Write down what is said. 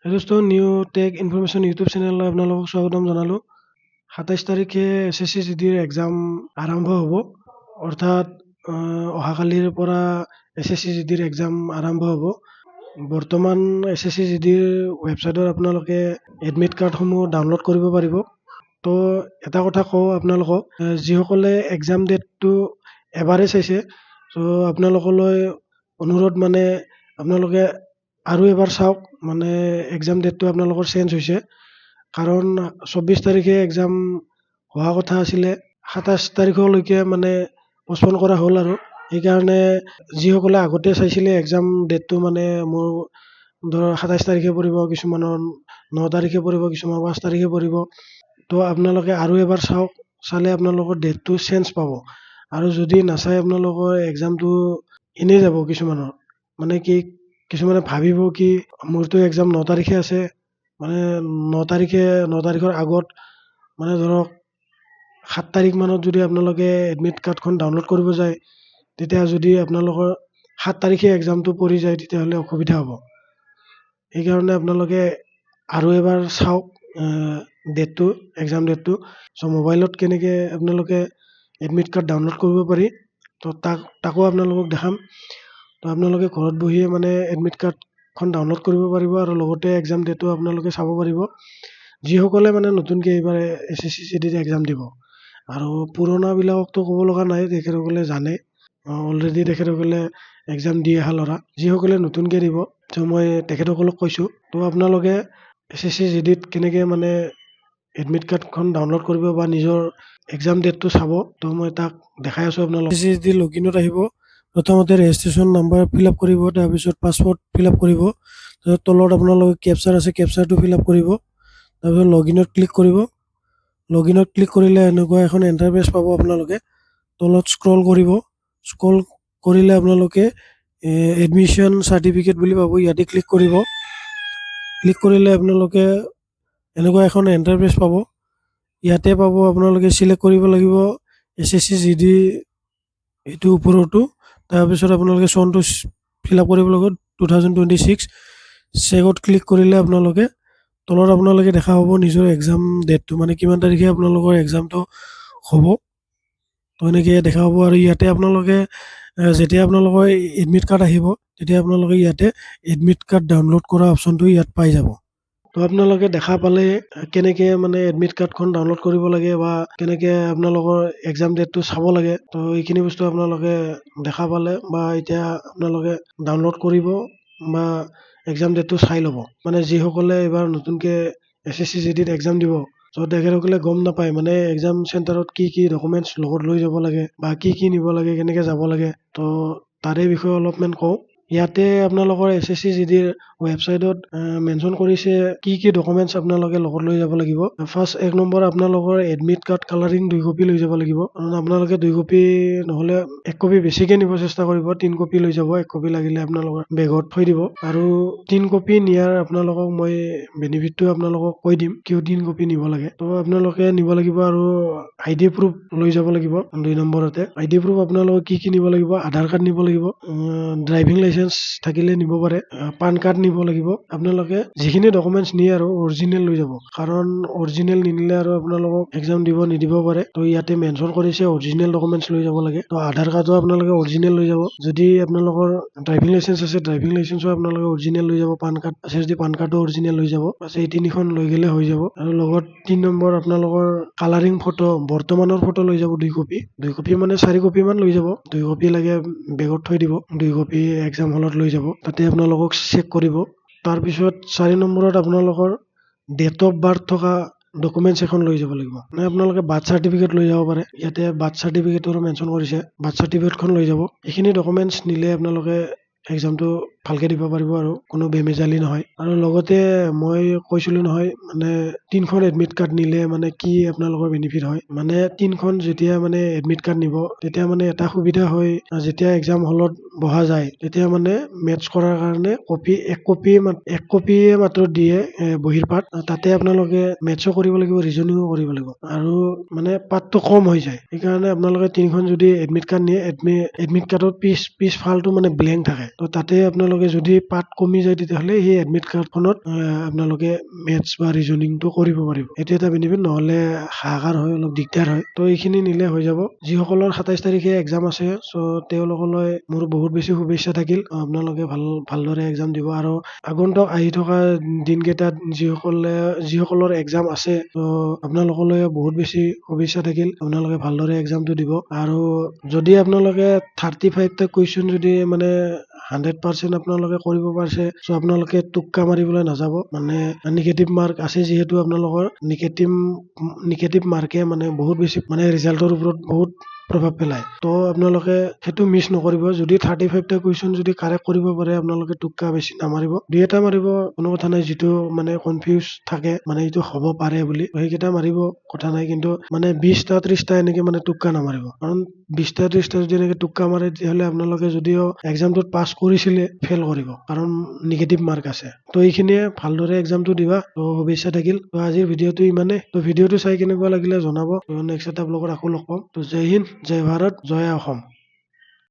Hello' দোস্ত, new tech information YouTube চেনেললৈ আপোনালোকক স্বাগতম জনালোঁ। 27 তাৰিখে SSC GD ৰ এক্সাম আৰম্ভ হ'ব। অৰ্থাৎ অহাকালিৰ পৰা SSC GD ৰ এক্সাম আৰম্ভ হ'ব। বৰ্তমান SSC GD ৰ ৱেবছাইটত আপোনালোকে এডমিট কাৰ্ডসমূহ ডাউনলোড কৰিব পাৰিব। তো এটা কথা কওঁ আপোনালোকক, যিসকলে এক্সাম ডেটটো এবাৰেই চাইছে, চ' আপোনালোকলৈ অনুৰোধ মানে আপোনালোকে আৰু এবাৰ চাওক। মানে এক্সাম ডেটটো আপোনালোকৰ চেঞ্জ হৈছে, কাৰণ 24 তাৰিখে এক্সাম হোৱা কথা আছিলে, 27 তাৰিখলৈকে মানে পষ্টপন কৰা হ'ল। আৰু সেইকাৰণে যিসকলে আগতে চাইছিলে এক্সাম ডেটটো, মানে মোৰ ধৰ 27 তাৰিখে পৰিব, কিছুমানৰ 9 তাৰিখে পৰিব, কিছুমানৰ 5 তাৰিখে পৰিব। তো আপোনালোকে আৰু এবাৰ চাওক, চালে আপোনালোকৰ ডেটটো চেঞ্জ পাব। আৰু যদি নাচায় আপোনালোকৰ এক্সামটো এনেই যাব। কিছুমানৰ মানে কি, কিছুমানে ভাবিব কি মোৰতো এক্সাম 9 তাৰিখে আছে, মানে 9 তাৰিখৰ আগত, মানে ধৰক 7 তাৰিখ মানত যদি আপোনালোকে এডমিট কাৰ্ডখন ডাউনলোড কৰিব যায়, তেতিয়া যদি আপোনালোকৰ 7 তাৰিখে এক্সামটো পৰি যায়, তেতিয়াহ'লে অসুবিধা হ'ব। সেইকাৰণে আপোনালোকে আৰু এবাৰ চাওক ডেটটো, এক্সাম ডেটটো। চ' মোবাইলত কেনেকৈ আপোনালোকে এডমিট কাৰ্ড ডাউনলোড কৰিব পাৰি, তো তাকো আপোনালোকক দেখাম। তো আপোনালোকে ঘৰত বহিয়ে মানে এডমিট কাৰ্ডখন ডাউনলোড কৰিব পাৰিব, আৰু লগতে এক্সাম ডেটো আপোনালোকে চাব পাৰিব, যিসকলে মানে নতুনকৈ এইবাৰ SSC GD ৰ এক্সাম দিব। আৰু পুৰণাবিলাককতো ক'ব লগা নাই, তেখেতসকলে জানে, অলৰেডি তেখেতসকলে এক্সাম দি অহা ল'ৰা। যিসকলে নতুনকৈ দিব, ত' মই তেখেতসকলক কৈছোঁ, তো আপোনালোকে SSC GD ত কেনেকৈ মানে এডমিট কাৰ্ডখন ডাউনলোড কৰিব বা নিজৰ এক্সাম ডেটটো চাব, তো মই তাক দেখাই আছোঁ আপোনালোকক। SSC GD লগইনত আহিব, প্ৰথমতে ৰেজিষ্ট্ৰেশ্যন নাম্বাৰ ফিল আপ কৰিব, তাৰপিছত পাছৱৰ্ড ফিল আপ কৰিব, তাৰপিছত তলত আপোনালোকে কেপচাৰ আছে, কেপচাৰটো ফিল আপ কৰিব, তাৰপিছত লগইনত ক্লিক কৰিব। লগইনত ক্লিক কৰিলে এনেকুৱা এখন ইণ্টাৰফেচ পাব। আপোনালোকে তলত স্ক্ৰল কৰিব, স্ক্ৰল কৰিলে আপোনালোকে এডমিশ্যন চাৰ্টিফিকেট বুলি পাব, ইয়াতে ক্লিক কৰিব। ক্লিক কৰিলে আপোনালোকে এনেকুৱা এখন ইণ্টাৰফেচ পাব। ইয়াতে পাব আপোনালোকে চিলেক্ট কৰিব লাগিব SSC GD এইটো ওপৰতো। তাৰপিছত আপোনালোকে চনটো ফিল আপ কৰিব লাগিব, 2026। চেকত ক্লিক কৰিলে আপোনালোকে তলত আপোনালোকে দেখা হ'ব নিজৰ এক্সাম ডেটটো, মানে কিমান তাৰিখে আপোনালোকৰ এক্সামটো হ'ব, তো এনেকৈ দেখা হ'ব। আৰু ইয়াতে আপোনালোকে যেতিয়া আপোনালোকৰ এডমিট কাৰ্ড আহিব, তেতিয়া আপোনালোকে ইয়াতে এডমিট কাৰ্ড ডাউনলোড কৰা অপশ্যনটো ইয়াত পাই যাব। তো আপোনালোকে দেখা পালে কেনেকৈ মানে এডমিট কাৰ্ডখন ডাউনলোড কৰিব লাগে, বা কেনেকৈ আপোনালোকৰ এক্সাম ডেটটো চাব লাগে, তো এইখিনি বস্তু আপোনালোকে দেখা পালে, বা এতিয়া আপোনালোকে ডাউনলোড কৰিব বা এক্সাম ডেটটো চাই ল'ব। মানে যিসকলে এইবাৰ নতুনকৈ SSC GD ত এক্সাম দিব, চ' তেখেতসকলে গম নাপায় মানে এক্সাম চেণ্টাৰত কি কি ডকুমেণ্টছ লগত লৈ যাব লাগে, বা কি কি নিব লাগে, কেনেকৈ যাব লাগে, তো তাৰে বিষয়ে অলপমান কওঁ। ইয়াতে আপোনালোকৰ SSC GD ৰ ৱেবছাইটত মেনশ্যন কৰিছে কি কি ডকুমেণ্টছ আপোনালোকে লগত লৈ যাব লাগিব। ফাৰ্ষ্ট 1 নম্বৰ আপোনালোকৰ এডমিট কাৰ্ড কালাৰিং 2 কপি লৈ যাব লাগিব। কাৰণ আপোনালোকে 2 কপি নহ'লে 1 কপি বেছিকৈ নিব চেষ্টা কৰিব, 3 কপি লৈ যাব। 1 কপি লাগিলে আপোনালোকৰ বেগত থৈ দিব। আৰু 3 কপি নিয়াৰ আপোনালোকক মই বেনিফিটটো আপোনালোকক কৈ দিম, কিয় 3 কপি নিব লাগে। তো আপোনালোকে নিব লাগিব, আৰু ID প্ৰুফ লৈ যাব লাগিব। 2 নম্বৰতে ID প্ৰুফ আপোনালোকে কি কি নিব লাগিব, আধাৰ কাৰ্ড নিব লাগিব, ড্ৰাইভিং লাইচেঞ্চ থাকিলে নিব পাৰে, পান কাৰ্ড নিব লাগিব। আপোনালোকে যিখিনি ডকুমেণ্টছ নিয়ে আৰু অৰিজিনেল লৈ যাব, কাৰণ অৰিজিনেল নিনিলে আৰু আপোনালোকক এক্সাম দিব নিদিব পাৰে। তো ইয়াতে মেনশ্যন কৰিছে অৰিজিনেল ডকুমেণ্টছ লৈ যাব লাগে। তো আধাৰ কাৰ্ডো আপোনালোকে অৰিজিনেল লৈ যাব। যদি আপোনালোকৰ ড্ৰাইভিং লাইচেঞ্চ আছে, ড্ৰাইভিং লাইচেঞ্চো আপোনালোকে অৰিজিনেল লৈ যাব। পান কাৰ্ড আছে যদি পান কাৰ্ডো অৰিজিনেল লৈ যাব। বাছ এই 3খন লৈ গ'লে হৈ যাব। আৰু লগত 3 নম্বৰ আপোনালোকৰ কালাৰিং ফটো, বৰ্তমানৰ ফটো লৈ যাব 2 কপি। 2 কপি মানে 4 কপি মান লৈ যাব। 2 কপি লাগে বেগত থৈ দিব, 2 কপি এক্সাম হলত লৈ যাব, তাতে আপোনালোকক চেক কৰিব। তাৰপিছত 4 নম্বৰত আপোনালোকৰ ডেট অফ বাৰ্থ থকা ডকুমেণ্টছ এখন লৈ যাব লাগিব। মানে আপোনালোকে বাৰ্থ চাৰ্টিফিকেট লৈ যাব পাৰে, ইয়াতে বাৰ্থ চাৰ্টিফিকেটৰো মেনশ্যন কৰিছে, বাৰ্থ চাৰ্টিফিকেটখন লৈ যাব। এইখিনি ডকুমেণ্টছ নিলে আপোনালোকে এক্সামটো ভালকৈ দিব পাৰিব, আৰু কোনো বেমেজালি নহয়। আৰু লগতে মই কৈছিলোঁ নহয়, মানে 3খন এডমিট কাৰ্ড নিলে মানে কি আপোনালোকৰ বেনিফিট হয়। মানে 3খন যেতিয়া মানে এডমিট কাৰ্ড নিব, তেতিয়া মানে এটা সুবিধা হয়, যেতিয়া এক্সাম হলত বহা যায়, তেতিয়া মানে মেথছ কৰাৰ কাৰণে এক কপিয়ে মাত্ৰ দিয়ে বহীৰ পাত। তাতে আপোনালোকে মেথছো কৰিব লাগিব, ৰিজনিঙো কৰিব লাগিব, আৰু মানে পাতটো কম হৈ যায়। সেইকাৰণে আপোনালোকে 3খন যদি এডমিট কাৰ্ড নিয়ে, এডমিট কাৰ্ডৰ পিছ ফালটো মানে ব্লেংক থাকে, তো তাতে আপোনালোকে আপোনালোকে যদি পাঠ কমি যায় তেতিয়াহ'লে সেই এডমিট কাৰ্ডখনত আপোনালোকে মেথছ বা ৰিজনিংটো কৰিব পাৰিব। এইটো এটা বেনিফিট, নহ'লে হাহাকাৰ হয়, অলপ দিগদাৰ হয়। তো এইখিনি নিলে হৈ যাব। যিসকলৰ ২৭ তাৰিখে এক্সাম আছে, চ' তেওঁলোকলৈ মোৰ বহুত বেছি শুভেচ্ছা থাকিল। আপোনালোকে ভালদৰে এক্সাম দিব আৰু আগন্তুক আহি থকা দিনকেইটাত যিসকলৰ এক্সাম আছে, ত' আপোনালোকলৈ বহুত বেছি শুভেচ্ছা থাকিল। আপোনালোকে ভালদৰে এক্সামটো দিব আৰু যদি আপোনালোকে 35টা কুৱেশ্যন যদি মানে 100% আপোনালোকে কৰিব পাৰিছে, চ' আপোনালোকে টোক্কা মাৰিবলৈ নাযাব। মানে নিগেটিভ মাৰ্ক আছে যিহেতু আপোনালোকৰ নিগেটিভ মাৰ্কে মানে বহুত বেছি মানে ৰিজাল্টৰ ওপৰত বহুত প্ৰভাৱ পেলায়। তো আপোনালোকে সেইটো মিছ নকৰিব। যদি 35টা কুৱেশ্যন যদি কাৰেক্ট কৰিব পাৰে, আপোনালোকে টোক্কা বেছি নামাৰিব, 2 এটা মাৰিব, কোনো কথা নাই। যিটো মানে কনফিউজ থাকে মানে এইটো হ'ব পাৰে বুলি, সেইকেইটা মাৰিব, কথা নাই। কিন্তু মানে 20টা 30টা এনেকে মানে টোক্কা নামাৰিব, কাৰণ 20টা 30টা যদি এনেকে টোক্কা মাৰে তেতিয়াহ'লে আপোনালোকে যদিও এক্সামটোত পাছ কৰিছিলে, ফেইল কৰিব, কাৰণ নিগেটিভ মাৰ্ক আছে। তো এইখিনিয়ে, ভালদৰে এক্সামটো দিবা। তো শুভেচ্ছা থাকিল। তো আজিৰ ভিডিঅ'টো ইমানেই। তো ভিডিঅ'টো চাই কেনেকুৱা লাগিলে জনাব। নেক্সট এটা ব্লগত আকৌ লগ পাম। তো জয় হিন্দ, জয় ভাৰত, জয় অসম।